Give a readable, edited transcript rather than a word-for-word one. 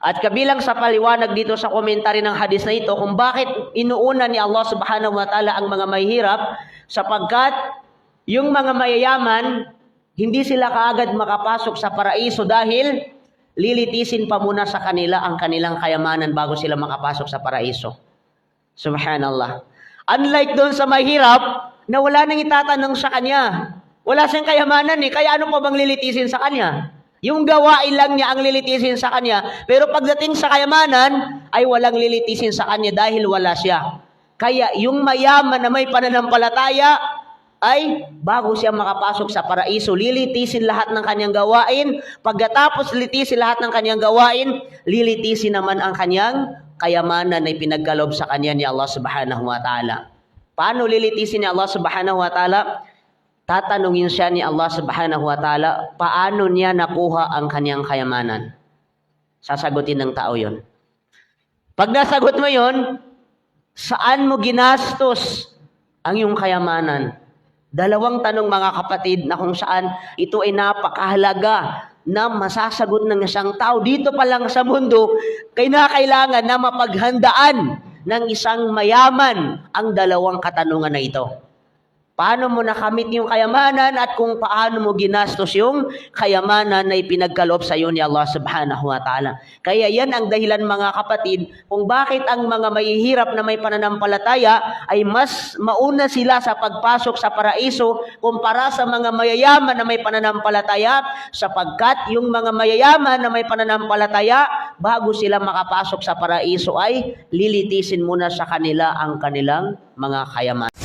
At kabilang sa paliwanag dito sa komentary ng hadis na ito kung bakit inuuna ni Allah subhanahu wa ta'ala ang mga mahihirap, sapagkat yung mga mayayaman, hindi sila kaagad makapasok sa paraiso dahil lilitisin pa muna sa kanila ang kanilang kayamanan bago sila makapasok sa paraiso. Subhanallah. Unlike doon sa mahirap na wala nang itatanong sa kanya. Wala siyang kayamanan kaya ano pa bang lilitisin sa kanya? Yung gawain lang niya ang lilitisin sa kanya, pero pagdating sa kayamanan ay walang lilitisin sa kanya dahil wala siya. Kaya yung mayaman na may pananampalataya ay bago siya makapasok sa paraiso, lilitisin lahat ng kanyang gawain. Pagkatapos lilitisin lahat ng kanyang gawain, lilitisin naman ang kanyang kayamanan na pinagkaloob sa kanya ni Allah subhanahu wa ta'ala. Paano lilitisin ni Allah subhanahu wa ta'ala? Tatanungin siya ni Allah subhanahu wa ta'ala, paano niya nakuha ang kanyang kayamanan? Sasagutin ng tao yon. Pag nasagot mo yon, saan mo ginastos ang iyong kayamanan? Dalawang tanong mga kapatid na kung saan ito ay napakahalaga na masasagot ng isang tao dito pa lang sa mundo, kailangan na mapaghandaan ng isang mayaman ang dalawang katanungan na ito. Paano mo nakamit yung kayamanan at kung paano mo ginastos yung kayamanan na ipinagkaloob sa iyo ni Allah subhanahu wa ta'ala. Kaya yan ang dahilan mga kapatid kung bakit ang mga mahihirap na may pananampalataya ay mas mauna sila sa pagpasok sa paraiso kumpara sa mga mayayaman na may pananampalataya, sapagkat yung mga mayayaman na may pananampalataya bago sila makapasok sa paraiso ay lilitisin muna sa kanila ang kanilang mga kayamanan.